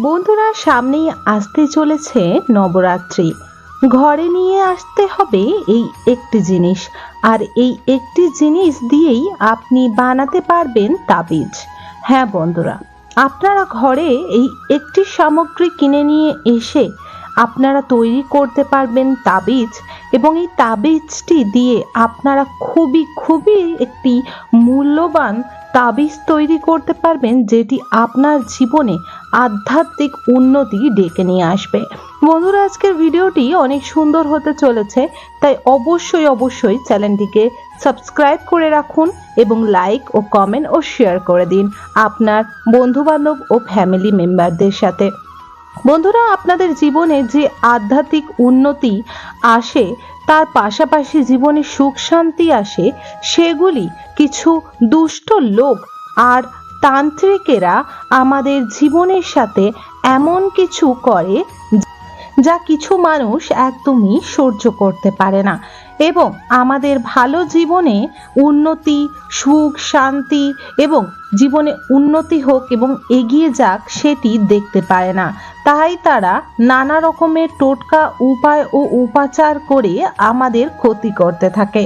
বন্ধুরা, সামনেই আসতে চলেছে নবরাত্রি। ঘরে নিয়ে আসতে হবে এই একটি জিনিস, আর এই একটি জিনিস দিয়েই আপনি বানাতে পারবেন তাবিজ। হ্যাঁ বন্ধুরা, আপনারা ঘরে এই একটি সামগ্রী কিনে নিয়ে এসে আপনারা তৈরি করতে পারবেন তাবিজ, এবং এই তাবিজটি দিয়ে আপনারা খুবই খুবই একটি মূল্যবান তাবিজ তৈরি করতে পারবেন, যেটি আপনার জীবনে আধ্যাত্মিক উন্নতি ডেকে নিয়ে আসবে। বন্ধুরা, আজকের ভিডিওটি অনেক সুন্দর হতে চলেছে, তাই অবশ্যই চ্যানেলটিকে সাবস্ক্রাইব করে রাখুন এবং লাইক ও কমেন্ট ও শেয়ার করে দিন আপনার বন্ধুবান্ধব ও ফ্যামিলি মেম্বারদের সাথে। বন্ধুরা, আপনাদের জীবনে যে আধ্যাত্মিক উন্নতি আসে, তার পাশাপাশি জীবনে সুখ শান্তি আসে, সেগুলি কিছু দুষ্ট লোক আর তান্ত্রিকেরা আমাদের জীবনের সাথে এমন কিছু করে যা কিছু মানুষ একদমই সহ্য করতে পারে না, এবং আমাদের ভালো জীবনে উন্নতি, সুখ শান্তি এবং জীবনে উন্নতি হোক এবং এগিয়ে যাক সেটি দেখতে পায় না। তাই তারা নানা রকমের টোটকা উপায় ও উপাচার করে আমাদের ক্ষতি করতে থাকে।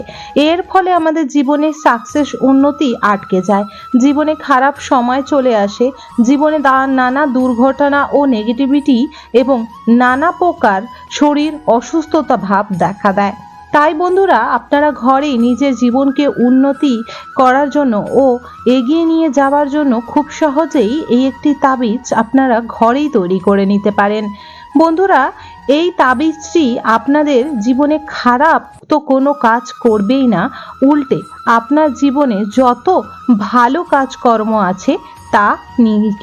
এর ফলে আমাদের জীবনে সাকসেস উন্নতি আটকে যায়, জীবনে খারাপ সময় চলে আসে, জীবনে নানা দুর্ঘটনা ও নেগেটিভিটি এবং নানা প্রকার শরীর অসুস্থতা ভাব দেখা দেয়। তাই বন্ধুরা, আপনারা ঘরেই নিজের জীবনকে উন্নতি করার জন্য ও এগিয়ে নিয়ে যাওয়ার জন্য খুব সহজেই এই একটি তাবিজ আপনারা ঘরেই তৈরি করে নিতে পারেন। বন্ধুরা, এই তাবিজটি আপনাদের জীবনে খারাপ তো কোনো কাজ করবেই না, উল্টে আপনার জীবনে যত ভালো কাজকর্ম আছে তা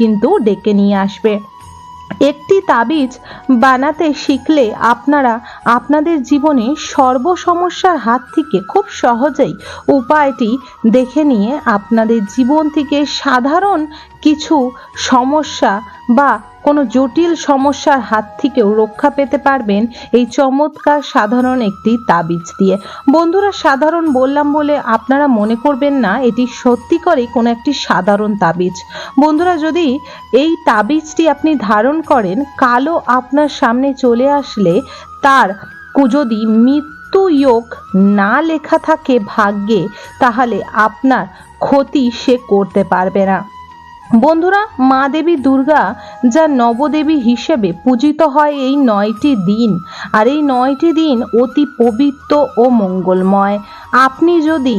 কিন্তু ডেকে নিয়ে আসবে। একটি তাবিজ বানাতে শিখলে আপনারা আপনাদের জীবনে সর্বসমস্যার হাত থেকে খুব সহজেই উপায়টি দেখে নিয়ে আপনাদের জীবন থেকে সাধারণ কিছু সমস্যা বা কোনো জটিল সমস্যার হাত থেকেও রক্ষা পেতে পারবেন এই চমৎকার সাধারণ একটি তাবিজ দিয়ে। বন্ধুরা, সাধারণ বললাম বলে আপনারা মনে করবেন না এটি সত্যি করে কোনো একটি সাধারণ তাবিজ। বন্ধুরা, যদি এই তাবিজটি আপনি ধারণ করেন, কালো আপনার সামনে চলে আসলে তার যদি মৃত্যু যোগ না লেখা থাকে ভাগ্যে, তাহলে আপনার ক্ষতি সে করতে পারবে না। বন্ধুরা, মা দেবী দুর্গা যা নবদেবী হিসেবে পূজিত হয় এই 9টি দিন, আর এই 9টি দিন অতি পবিত্র ও মঙ্গলময়। আপনি যদি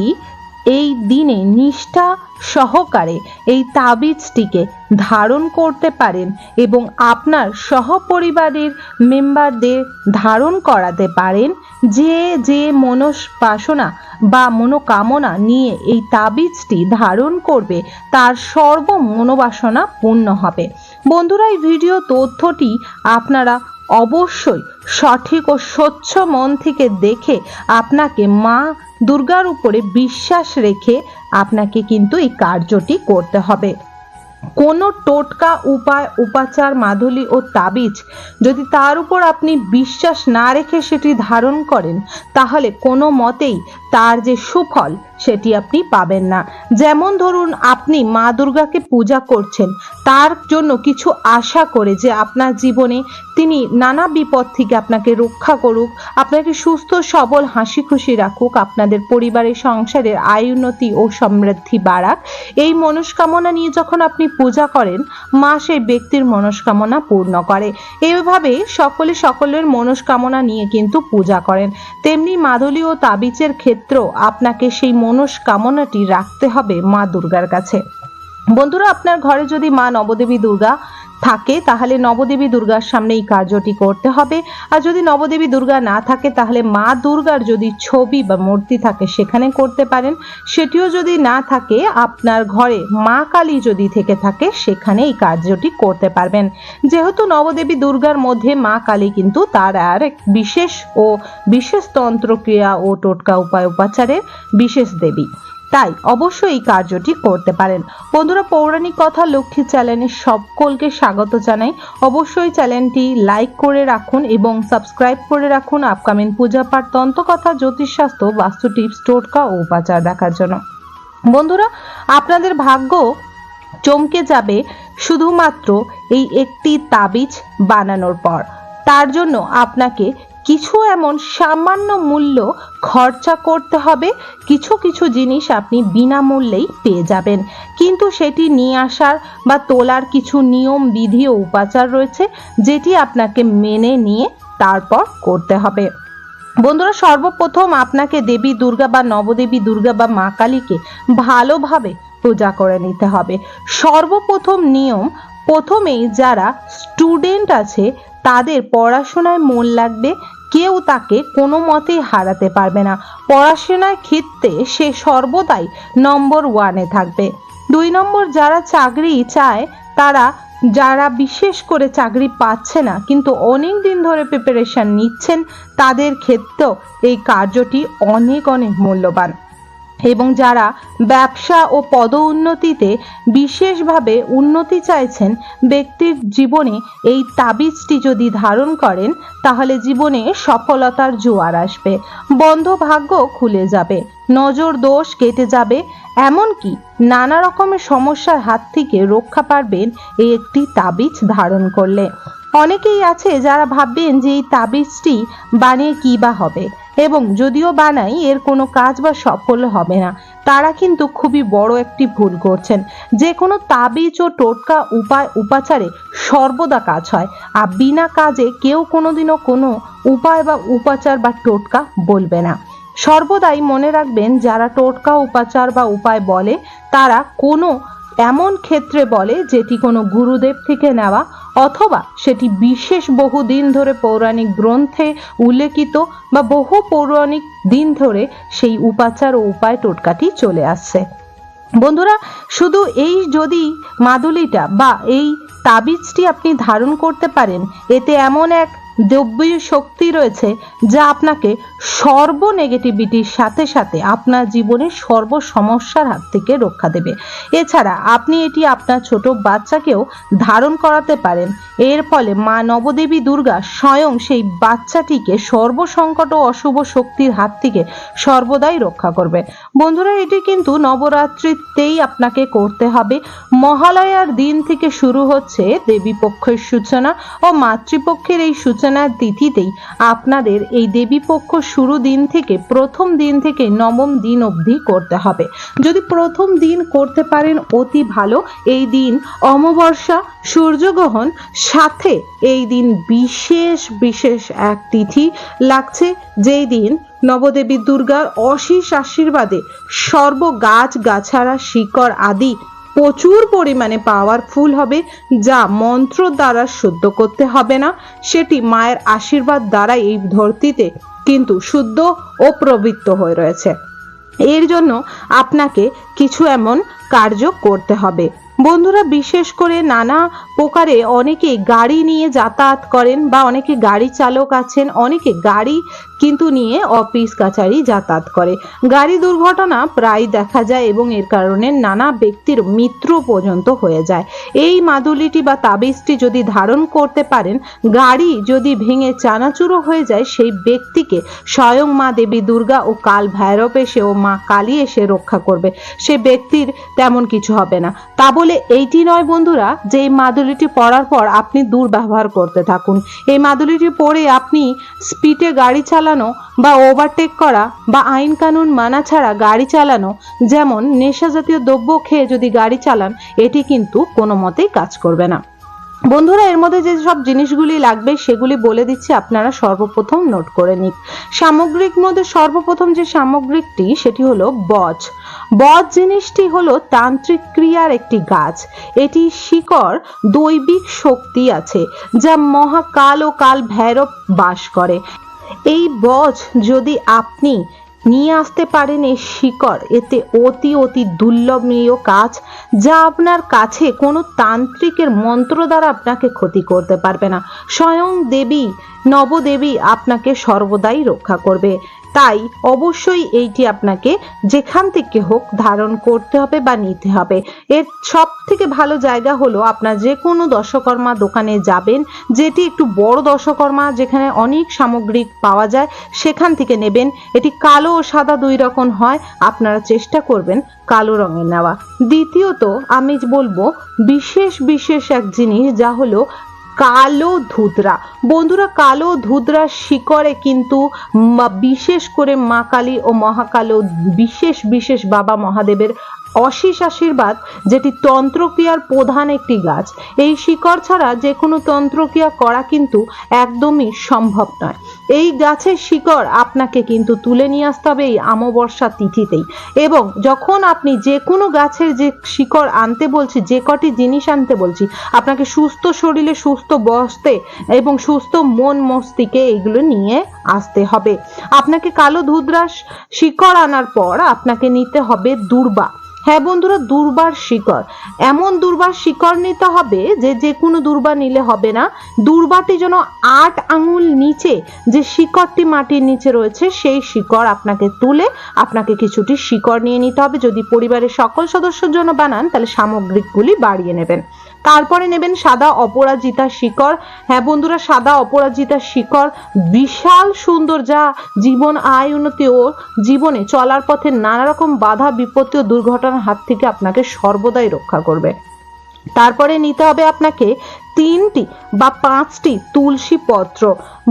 এই দিনে নিষ্ঠা সহকারে এই তাবিজটিকে ধারণ করতে পারেন এবং আপনার সহপরিবারের মেম্বারদের ধারণ করাতে পারেন, যে যে মনস্বাসনা বা মনোকামনা নিয়ে এই তাবিজটি ধারণ করবে তার সর্ব মনোবাসনা পূর্ণ হবে। বন্ধুরা, এই ভিডিও তথ্যটি আপনারা অবশ্যই সঠিক ও স্বচ্ছ মন থেকে দেখে আপনাকে মা দুর্গার উপরে বিশ্বাস রেখে আপনাকে কিন্তু এই কার্যটি করতে হবে। কোনো টোটকা উপায় উপাচার মাধুলি ও তাবিজ যদি তার উপর আপনি বিশ্বাস না রেখে সেটি ধারণ করেন, তাহলে কোনো মতেই তার যে সুফল সেটি আপনি পাবেন না। যেমন ধরুন, আপনি মা দুর্গাকে পূজা করছেন তার জন্য কিছু আশা করে যে আপনার জীবনে তিনি নানা বিপদ থেকে আপনাকে রক্ষা করুক, আপনাকে সুস্থ সবল হাসি খুশি রাখুক, আপনাদের পরিবারের সংসারের আয় উন্নতি ও সমৃদ্ধি বাড়াক, এই মনস্কামনা নিয়ে যখন আপনি পূজা করেন, মা সেই ব্যক্তির মনস্কামনা পূর্ণ করে। এইভাবে সকলে সকলের মনস্কামনা নিয়ে কিন্তু পূজা করেন। তেমনি মাদুলি ও তাবিজের ক্ষেত্রেও আপনাকে সেই মনস্কামনাটি রাখতে হবে মা দুর্গার কাছে। বন্ধুরা, আপনার ঘরে যদি মা নবদেবী দুর্গা থাকে তাহলে নবদেবী দুর্গার সামনে এই কার্যটি করতে হবে, আর যদি নবদেবী দুর্গা না থাকে তাহলে মা দুর্গার যদি ছবি বা মূর্তি থাকে সেখানে করতে পারেন। সেটিও যদি না থাকে, আপনার ঘরে মা কালী যদি থেকে থাকে সেখানে এই কার্যটি করতে পারবেন। যেহেতু নবদেবী দুর্গার মধ্যে মা কালী কিন্তু তার আর এক বিশেষ তন্ত্রক্রিয়া ও টোটকা উপায় উপাচারের বিশেষ দেবী, তাই অবশ্যই এই কার্যটি করতে পারেন। বন্ধুরা, পৌরাণিক কথা লক্ষ্মী চ্যানেলে সকলকে স্বাগত জানাই। অবশ্যই চ্যানেলটি লাইক করে রাখুন এবং সাবস্ক্রাইব করে রাখুন আপকামিং পূজা পাঠ, তন্ত্রকথা, জ্যোতিষশাস্ত্র, বাস্তু টিপস, টোটকা ও উপাচার দেখার জন্য। বন্ধুরা, আপনাদের ভাগ্য চমকে যাবে শুধুমাত্র এই একটি তাবিজ বানানোর পর। তার জন্য আপনাকে কিছু এমন সামান্য মূল্য খরচা করতে হবে। কিছু কিছু জিনিস আপনি বিনামূল্যেই পেয়ে যাবেন, কিন্তু সেটি নিয়ে আসার বা তোলার কিছু নিয়ম বিধি ও উপাচার রয়েছে, যেটি আপনাকে মেনে নিয়ে তারপর করতে হবে। বন্ধুরা, সর্বপ্রথম আপনাকে দেবী দুর্গা বা নবদেবী দুর্গা বা মা কালীকে ভালোভাবে পূজা করে নিতে হবে। সর্বপ্রথম নিয়ম, প্রথমেই যারা স্টুডেন্ট আছে তাদের পড়াশোনায় মন লাগবে, কেউ তাকে কোনো মতেই হারাতে পারবে না। পড়াশোনার ক্ষেত্রে সে সর্বদাই নম্বর 1-এ থাকবে। 2 নম্বর, যারা চাকরি চায়, তারা যারা বিশেষ করে চাকরি পাচ্ছে না কিন্তু অনেক দিন ধরে প্রিপারেশন নিচ্ছেন, তাদের ক্ষেত্রেও এই কার্যটি অনেক অনেক মূল্যবান। এবং যারা ব্যবসা ও পদোন্নতিতে বিশেষভাবে উন্নতি চাইছেন, ব্যক্তির জীবনে এই তাবিজটি যদি ধারণ করেন তাহলে জীবনে সফলতার জোয়ার আসবে, বন্ধ ভাগ্য খুলে যাবে, নজর দোষ কেটে যাবে, এমনকি নানা রকমের সমস্যার হাত থেকে রক্ষা পাবেন এই একটি তাবিজ ধারণ করলে। অনেকেই আছে যারা ভাববেন যে এই তাবিজটি বানিয়ে কি বা হবে, এবং যদিও বানাই এর কোনো কাজ বা সফল হবে না। তারা কিন্তু খুবই বড় একটি ভুল করছেন। যে কোনো তাবিজ ও টোটকা উপায় উপাচারে সর্বদা কাজ হয়, আর বিনা কাজে কেউ কোনোদিনও কোনো উপায় বা উপাচার বা টোটকা বলবে না। সর্বদাই মনে রাখবেন, যারা টোটকা উপাচার বা উপায় বলে তারা কোনো এমন ক্ষেত্রে বলে যেটি কোনো গুরুদেব থেকে নেওয়া, অথবা সেটি বিশেষ বহু দিন ধরে পৌরাণিক গ্রন্থে উল্লেখিত বা বহু পৌরাণিক দিন ধরে সেই উপাচার ও উপায় টোটকাটি চলে আসছে। বন্ধুরা, শুধু এই যদি মাদুলিটা বা এই তাবিজটি আপনি ধারণ করতে পারেন, এতে এমন এক দৈবীয় শক্তি রয়েছে যা আপনাকে সর্ব নেগেটিভিটির সাথে সাথে আপনার জীবনের সর্ব সমস্যার হাত থেকে রক্ষা দেবে। এছাড়া আপনি এটি আপনার ছোট বাচ্চাকেও ধারণ করাতে পারেন। এর ফলে মা নবদেবী দুর্গা স্বয়ং সেই বাচ্চাটিকে সর্বসংকট ও অশুভ শক্তির হাত থেকে সর্বদাই রক্ষা করবে। বন্ধুরা, এটি কিন্তু নবরাত্রিতেই আপনাকে করতে হবে। মহালয়ার দিন থেকে শুরু হচ্ছে দেবী পক্ষের সূচনা, ও মাতৃপক্ষের এই সূচনার তিথিতেই আপনাদের এই দেবী পক্ষ শুরু দিন থেকে প্রথম দিন থেকে নবম দিন অবধি করতে হবে। যদি প্রথম দিন করতে পারেন অতি ভালো। এই দিন অমাবস্যা, সূর্যগ্রহণ, সাথে এই দিন বিশেষ বিশেষ এক তিথি লাগছে, যেই দিন নবদেবী দুর্গার অশেষ আশীর্বাদে সর্ব গাছ গাছারা শিকড় আদি প্রচুর পরিমাণে পাওয়ারফুল হবে, যা মন্ত্র দ্বারা শুদ্ধ করতে হবে না, সেটি মায়ের আশীর্বাদ দ্বারা এই ধরতিতে কিন্তু শুদ্ধ ও পবিত্র হয়ে রয়েছে। এর জন্য আপনাকে কিছু এমন কার্য করতে হবে। বন্ধুরা, বিশেষ করে নানা প্রকারে অনেকে গাড়ি নিয়ে যাতায়াত করেন, বা অনেকে গাড়ি চালক আছেন, অনেকে গাড়ি কিন্তু নিয়ে অফিস কাছারি যাতায়াত করে। গাড়ি দুর্ঘটনা প্রায় দেখা যায় এবং এর কারণে নানা ব্যক্তির মৃত্যু পর্যন্ত হয়ে যায়। এই মাদুলিটি বা তাবিজটি যদি ধারণ করতে পারেন, গাড়ি যদি ভেঙে চানাচুরো হয়ে যায়, সেই ব্যক্তিকে স্বয়ং মা দেবী দুর্গা ও কাল ভৈরব এসে ও মা কালী এসে রক্ষা করবে। সে ব্যক্তির তেমন কিছু হবে না। তা বলে এইটি নয় বন্ধুরা যে এই মাদুলিটি পরার পর আপনি দুর্ব্যবহার করতে থাকুন। এই মাদুলিটি পরে আপনি স্পিডে গাড়ি চালানো বা ওভারটেক করা বা আইন কানুন মানা ছাড়া গাড়ি চালানো, যেমন নেশা জাতীয় দ্রব্য খেয়ে যদি গাড়ি চালান, এটি কিন্তু কোনো মতেই কাজ করবে না। বন্ধুরা, এর মধ্যে যে সব জিনিসগুলি লাগবে সেগুলি বলে দিচ্ছি, আপনারা সর্বপ্রথম নোট করে নিন। সামগ্রিক মধ্যে সর্বপ্রথম যে সামগ্রিকটি সেটি হলো বজ। বজ জিনিসটি হলো তান্ত্রিক ক্রিয়ার একটি গাছ। এটি শিকড় দৈবিক শক্তি আছে, যা মহাকাল ও কাল ভৈরব বাস করে। এই বজ যদি আপনি নিয়ে আসতে পারেন, এই শিকড়, এতে অতি অতি দুর্লভনীয় কাজ, যা আপনার কাছে কোনো তান্ত্রিকের মন্ত্র দ্বারা আপনাকে ক্ষতি করতে পারবে না। স্বয়ং দেবী নবদেবী আপনাকে সর্বদাই রক্ষা করবে। তাই অবশ্যই এইটি আপনাকে যেখান থেকে হোক ধারণ করতে হবে বা নিতে হবে। এর সব থেকে ভালো জায়গা হলো আপনার যে কোনো দশকর্মা দোকানে যাবেন, যেটি একটু বড় দশকর্মা, যেখানে অনেক সামগ্রিক পাওয়া যায়, সেখান থেকে নেবেন। এটি কালো ও সাদা দুই রকম হয়, আপনারা চেষ্টা করবেন কালো রঙের নেওয়া। দ্বিতীয়ত আমি বলবো বিশেষ এক জিনিস, যা হলো কালো ধুতরা। বন্ধুরা, কালো ধুতরার শিকড়ে কিন্তু বিশেষ করে মা কালী ও মহাকালো বিশেষ বাবা মহাদেবের অশেষ আশীর্বাদ, যেটি তন্ত্রক্রিয়ার প্রধান একটি গাছ। এই শিকড় ছাড়া যে কোনো তন্ত্রক্রিয়া করা কিন্তু একদমই সম্ভব নয়। এই গাছের শিকড় আপনাকে কিন্তু তুলে নিয়ে আসতে হবে এই অমাবস্যা তিথিতেই। এবং যখন আপনি যে কোনো গাছের যে শিকড় আনতে বলছি, যে কটি জিনিস আনতে বলছি, আপনাকে সুস্থ শরীরে সুস্থ বসতে এবং সুস্থ মন মস্তিষ্কে এইগুলো নিয়ে আসতে হবে। আপনাকে কালো ধুদ্রাস শিকড় আনার পর আপনাকে নিতে হবে দূর্বা। হ্যাঁ বন্ধুরা, দুর্বার শিকড়, এমন দুর্বার শিকড় নিতে হবে যে কোনো দুর্বা নিলে হবে না। দুর্বাটি যেন 8 আঙুল নিচে যে শিকড়টি মাটির নিচে রয়েছে, সেই শিকড় আপনাকে তুলে আপনাকে কিছুটি শিকড় নিয়ে নিতে হবে। যদি পরিবারের সকল সদস্যের জন্য বানান তাহলে সামগ্রিকগুলি বাড়িয়ে নেবেন। তারপরে নেবেন সাদা অপরাজিতা শিকড়। হ্যাঁ বন্ধুরা, সাদা অপরাজিতা শিকড় বিশাল সুন্দর, যা জীবন আয় উন্নতি ও জীবনে চলার পথে নানা রকম বাধা বিপত্তি ও দুর্ঘটনার হাত থেকে আপনাকে সর্বদাই রক্ষা করবে। তারপরে নিতে হবে আপনাকে 3টি বা 5টি তুলসী পত্র।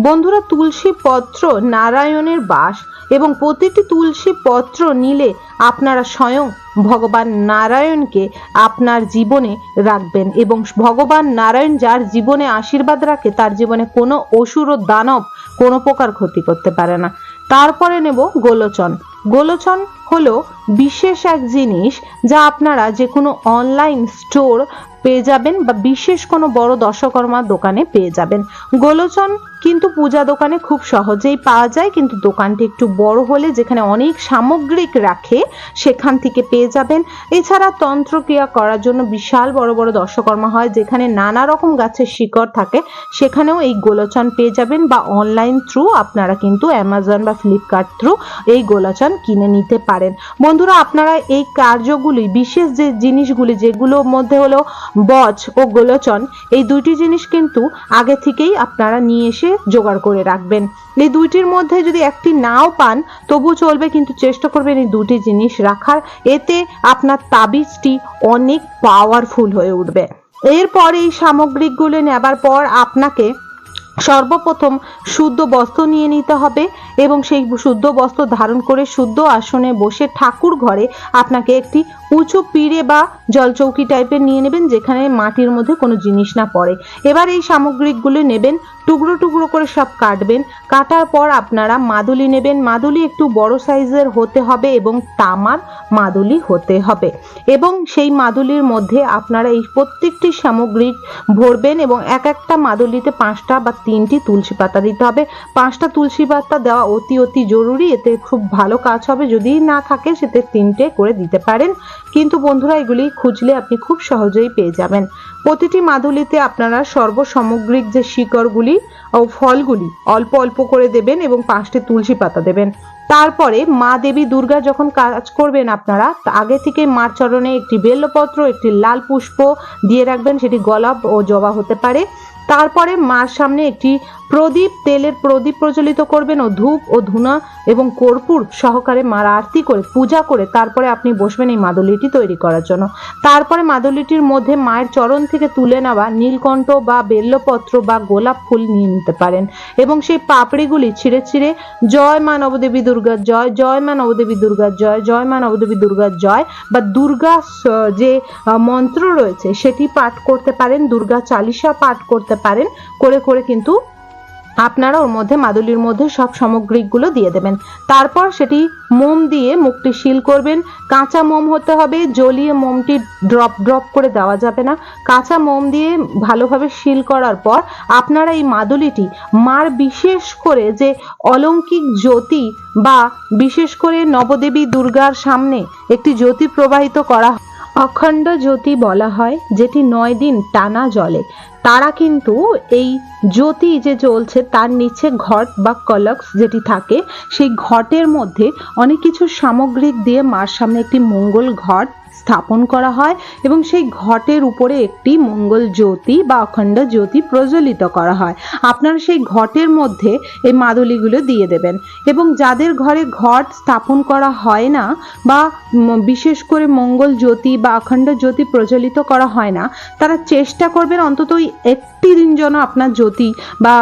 বন্ধুরা, তুলসী পত্র নারায়ণের বাস, এবং প্রতিটি তুলসী পত্র নিলে আপনারা স্বয়ং ভগবান নারায়ণকে আপনার জীবনে রাখবেন, এবং ভগবান নারায়ণ যার জীবনে আশীর্বাদ রাখে তার জীবনে কোনো অসুর ও দানব কোনো প্রকার ক্ষতি করতে পারে না। তারপরে নেব গোলোচন। গোলোচন হলো বিশেষ এক জিনিস, যা আপনারা যে কোনো অনলাইন স্টোর পেয়ে যাবেন বা বিশেষ কোনো বড় দশকর্মার দোকানে পেয়ে যাবেন। গোলোচন কিন্তু পূজা দোকানে খুব সহজেই পাওয়া যায়, কিন্তু দোকানটি একটু বড় হলে যেখানে অনেক সামগ্রিক রাখে সেখান থেকে পেয়ে যাবেন। এছাড়া তন্ত্রক্রিয়া করার জন্য বিশাল বড় বড় দশকর্মা হয়, যেখানে নানা রকম গাছের শিকড় থাকে, সেখানেও এই গোলোচন পেয়ে যাবেন। বা অনলাইন থ্রু আপনারা কিন্তু অ্যামাজন বা ফ্লিপকার্ট থ্রু এই গোলোচন কিনে নিতে পারেন। বন্ধুরা, আপনারা এই কার্যগুলি, বিশেষ যে জিনিসগুলি যেগুলোর মধ্যে হলো বচ ও গোলোচন, এই দুইটি জিনিস কিন্তু আগে থেকেই আপনারা নিয়ে এসে জোগাড় করে রাখবেন। এই দুইটির মধ্যে যদি একটি নাও পান তবু চলবে, কিন্তু চেষ্টা করবেন এই দুটি জিনিস রাখার। এতে আপনার তাবিজটি অনেক পাওয়ারফুল হয়ে উঠবে। এরপর এই সামগ্রিকগুলো নেবার পর আপনাকে সর্বপ্রথম শুদ্ধ বস্ত্র নিয়ে নিতে হবে, এবং সেই শুদ্ধ বস্ত্র ধারণ করে শুদ্ধ আসনে বসে ঠাকুর ঘরে আপনাকে একটি উঁচু পিঁড়ে বা জলচৌকি টাইপের নিয়ে নেবেন, যেখানে মাটির মধ্যে কোনো জিনিস না পড়ে। এবার এই সামগ্রিকগুলো নেবেন, টুকরো টুকরো করে সব কাটবেন। কাটার পর আপনারা মাদুলি নেবেন। মাদুলি একটু বড় সাইজের হতে হবে এবং তামার মাদুলি হতে হবে, এবং সেই মাদুলির মধ্যে আপনারা এই প্রত্যেকটি সামগ্রিক ভরবেন, এবং এক একটা মাদুলিতে 5টা বা 3টি তুলসী পাতা দিতে হবে। 5টা তুলসী পাতা দেওয়া অতি জরুরি, এতে খুব ভালো কাজ হবে। যদি না থাকে সেতে 3টে করে দিতে পারেন, কিন্তু বন্ধুরা এগুলি খুঁজলে আপনি খুব সহজেই পেয়ে যাবেন। প্রতিটি মাদুলিতে আপনারা সর্বসামগ্রিক যে শিকড়গুলি ও ফলগুলি অল্প অল্প করে দেবেন, এবং 5টি তুলসী পাতা দেবেন। তারপরে মা দেবী দুর্গা যখন কাজ করবেন, আপনারা আগে থেকে মার চরণে একটি বেলপত্র, একটি লাল পুষ্প দিয়ে রাখবেন, সেটি গোলাপ ও জবা হতে পারে। তারপরে মার সামনে একটি প্রদীপ, তেলের প্রদীপ প্রজ্বলিত করবেন, ও ধূপ ও ধুনা এবং কর্পূর সহকারে মার আরতি করে পূজা করে তারপরে আপনি বসবেন এই মাদুলিটি তৈরি করার জন্য। তারপরে মাদুলিটির মধ্যে মায়ের চরণ থেকে তুলে নেওয়া নীলকণ্ঠ বা বেল্লপত্র বা গোলাপ ফুল নিয়ে নিতে পারেন, এবং সেই পাপড়িগুলি ছিঁড়ে ছিঁড়ে জয় মা নবদেবী দুর্গা জয়, জয় মা নবদেবী দুর্গা জয়, জয় মা নবদেবী দুর্গা জয় বা দুর্গা যে মন্ত্র রয়েছে সেটি পাঠ করতে পারেন, দুর্গা চালিসা পাঠ করতে পারেন, করে কিন্তু আপনারা ওর মধ্যে মাদুলির মধ্যে সব সামগ্রিকগুলো দিয়ে দেবেন। তারপর সেটি মোম দিয়ে মুখটি সিল করবেন। কাঁচা মোম হতে হবে, জ্বলিয়ে মোমটি ড্রপ করে দেওয়া যাবে না। কাঁচা মোম দিয়ে ভালোভাবে সিল করার পর আপনারা এই মাদুলিটি মার বিশেষ করে যে অলৌকিক জ্যোতি বা বিশেষ করে নবদেবী দুর্গার সামনে একটি জ্যোতি প্রবাহিত করা অখণ্ড জ্যোতি বলা হয়, যেটি 9 দিন টানা জ্বলে। তারা কিন্তু এই জ্যোতি যে জ্বলছে তার নিচে ঘট বা কলক্স যেটি থাকে সেই ঘটের মধ্যে অনেক কিছু সামগ্রিক দিয়ে মার সামনে একটি মঙ্গল ঘট স্থাপন করা হয় এবং সেই ঘটের উপরে একটি মঙ্গল জ্যোতি বা অখণ্ড জ্যোতি প্রজ্বলিত করা হয়। আপনারা সেই ঘটের মধ্যে এই মাদুলিগুলো দিয়ে দেবেন এবং যাদের ঘরে ঘট স্থাপন করা হয় না বা বিশেষ করে মঙ্গল জ্যোতি বা অখণ্ড জ্যোতি প্রজ্বলিত করা হয় না, তারা চেষ্টা করবেন অন্তত ওই একটি দিন যেন আপনার জ্যোতি বা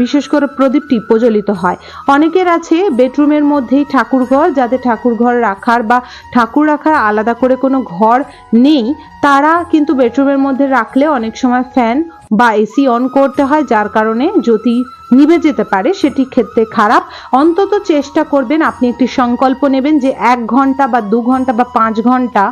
বিশেষ করে প্রদীপটি প্রজ্বলিত হয়। অনেকের আছে বেডরুমের মধ্যেই ঠাকুর ঘর, যাদের ঠাকুর ঘর রাখার বা ঠাকুর রাখার আলাদা করে কোনো ঘর নেই, তারা কিন্তু বেডরুমের মধ্যে রাখলে অনেক সময় ফ্যান বা এসি অন করতে হয়, যার কারণে জ্যোতি নিভে যেতে পারে, সেটি ক্ষেত্রে খারাপ। অন্তত চেষ্টা করবেন, আপনি একটি সংকল্প নেবেন যে 1 ঘন্টা বা 2 ঘন্টা বা 5 ঘন্টা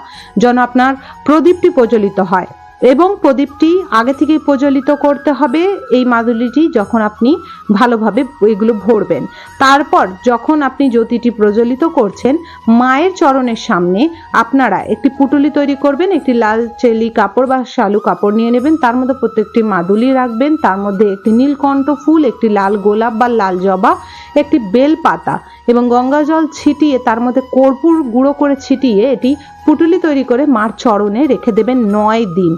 যেন আপনার প্রদীপটি প্রজ্বলিত হয় এবং প্রদীপটি আগে থেকেই প্রজ্বলিত করতে হবে এই মাদুলিটি যখন আপনি ভালোভাবে এগুলো ভরবেন। তারপর যখন আপনি জ্যোতিটি প্রজ্বলিত করছেন, মায়ের চরণের সামনে আপনারা একটি পুটুলি তৈরি করবেন, একটি লাল চেলি কাপড় বা শালু কাপড় নিয়ে নেবেন, তার মধ্যে প্রত্যেকটি মাদুলি রাখবেন, তার মধ্যে একটি নীলকণ্ঠ ফুল, একটি লাল গোলাপ বা লাল জবা, একটি বেল পাতা এবং গঙ্গা জল ছিটিয়ে তার মধ্যে কর্পূর গুঁড়ো করে ছিটিয়ে এটি পুটুলি তৈরি করে মার চরণে রেখে দেবেন 9 দিন।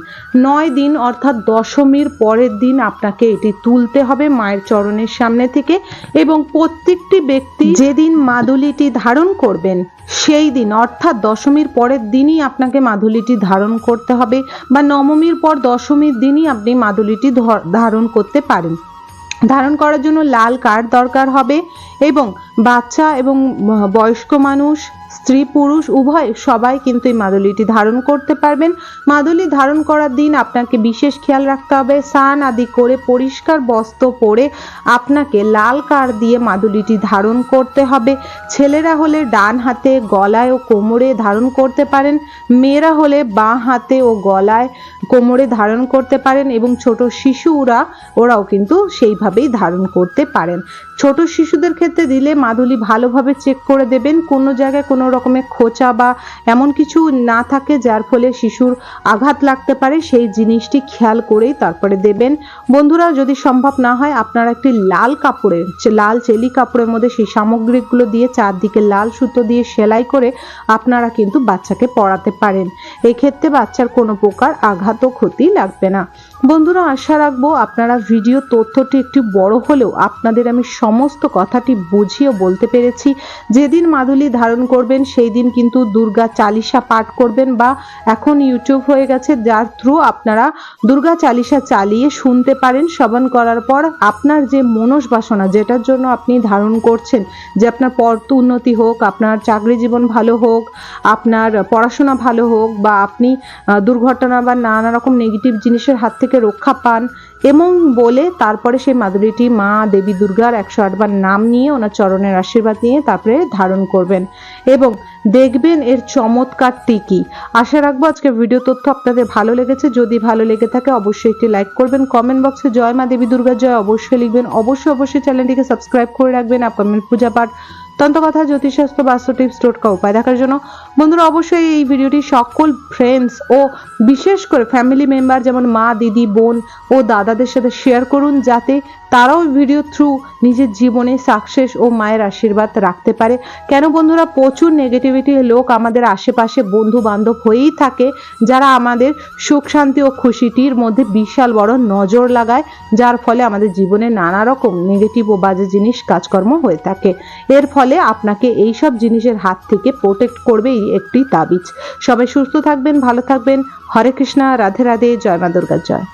9 দিন অর্থাৎ দশমীর পরের দিন আপনাকে এটি তুলতে হবে মায়ের চরণের সামনে থেকে এবং প্রত্যেকটি ব্যক্তি যেদিন মাদুলিটি ধারণ করবেন সেই দিন অর্থাৎ দশমীর পরের দিনই আপনাকে মাদুলিটি ধারণ করতে হবে বা নবমীর পর দশমীর দিনই আপনি মাদুলিটি ধারণ করতে পারেন। ধারণ করার জন্য লাল কার্ড দরকার হবে এবং বাচ্চা এবং বয়স্ক মানুষ, স্ত্রী পুরুষ উভয় সবাই কিন্তু এই মাদুলিটি ধারণ করতে পারবেন। মাদুলি ধারণ করার দিন আপনাকে বিশেষ খেয়াল রাখতে হবে, স্নান আদি করে পরিষ্কার বস্ত্র পরে আপনাকে লাল কার্ড দিয়ে মাদুলিটি ধারণ করতে হবে। ছেলেরা হলে ডান হাতে গলায় ও কোমরে ধারণ করতে পারেন, মেয়েরা হলে বাঁ হাতে ও গলায় কোমরে ধারণ করতে পারেন এবং ছোট শিশুরা ওরাও কিন্তু সেইভাবেই ধারণ করতে পারেন। ছোট শিশুদের ক্ষেত্রে দিলে মাদুলি ভালোভাবে চেক করে দেবেন, কোনো জায়গায় কোনো রকমের খোঁচা বা এমন কিছু না থাকে যার ফলে শিশুর আঘাত লাগতে পারে, সেই জিনিসটি খেয়াল করেই তারপরে দেবেন। বন্ধুরা, যদি সম্ভব না হয় আপনারা একটি লাল কাপড়ের লাল চেলি কাপড়ের মধ্যে সেই সামগ্রীগুলো দিয়ে চারদিকে লাল সুতো দিয়ে সেলাই করে আপনারা কিন্তু বাচ্চাকে পরাতে পারেন। এই ক্ষেত্রে বাচ্চার কোনো প্রকার আঘাত ও ক্ষতি লাগবে না। বন্ধুরা, আশা রাখবো আপনারা ভিডিও তথ্যটি একটু বড় হলেও আপনাদের আমি সমস্ত কথাটি বুঝিয়ে বলতে পেরেছি। যেদিন মাদুলি ধারণ করবেন সেই দিন কিন্তু দুর্গা চালিসা পাঠ করবেন বা এখন ইউটিউব হয়ে গেছে যার থ্রু আপনারা দুর্গা চালিসা চালিয়ে শুনতে পারেন। শ্রবণ করার পর আপনার যে মনস বাসনা যেটার জন্য আপনি ধারণ করছেন, যে আপনার পথ উন্নতি হোক, আপনার চাকরি জীবন ভালো হোক, আপনার পড়াশোনা ভালো হোক বা আপনি দুর্ঘটনা বা নানা রকম নেগেটিভ জিনিসের হাত থেকে রক্ষা পান, এমন বলে তারপরে সেই মাদুলিটি মা দেবী দুর্গার 108 বার নাম নিয়ে ওনার চরণের আশীর্বাদ নিয়ে তারপরে ধারণ করবেন এবং দেখবেন এর চমৎকারটি কি। আশা রাখবো আজকে ভিডিও তথ্য আপনাদের ভালো লেগেছে। যদি ভালো লেগে থাকে অবশ্যই একটি লাইক করবেন, কমেন্ট বক্সে জয় মা দেবী দুর্গা জয় অবশ্যই লিখবেন, অবশ্যই চ্যানেলটিকে সাবস্ক্রাইব করে রাখবেন আপকামিং পূজা পাঠ, তন্ত্রকথা, জ্যোতিষশাস্ত্র, বাস্তু টিপস, টোটকা উপায় দেখার জন্য। বন্ধুরা, অবশ্যই এই ভিডিওটি সকল ফ্রেন্ডস ও বিশেষ করে ফ্যামিলি মেম্বার যেমন মা, দিদি, বোন ও দাদাদের সাথে শেয়ার করুন, যাতে তারাও ভিডিও থ্রু নিজের জীবনে সাকসেস ও মায়ের আশীর্বাদ রাখতে পারে। কেন বন্ধুরা, প্রচুর নেগেটিভিটি লোক আমাদের আশেপাশে বন্ধু বান্ধব হয়েই থাকে, যারা আমাদের সুখ শান্তি ও খুশিটির মধ্যে বিশাল বড় নজর লাগায়, যার ফলে আমাদের জীবনে নানা রকম নেগেটিভ ও বাজে জিনিস কাজকর্ম হয়ে থাকে। এর ফলে আপনাকে এই সব জিনিসের হাত থেকে প্রোটেক্ট করবে এই একটি তাবিজ। সবাই সুস্থ থাকবেন, ভালো থাকবেন। হরে কৃষ্ণা, রাধে রাধে, জয় মা দুর্গা জয়।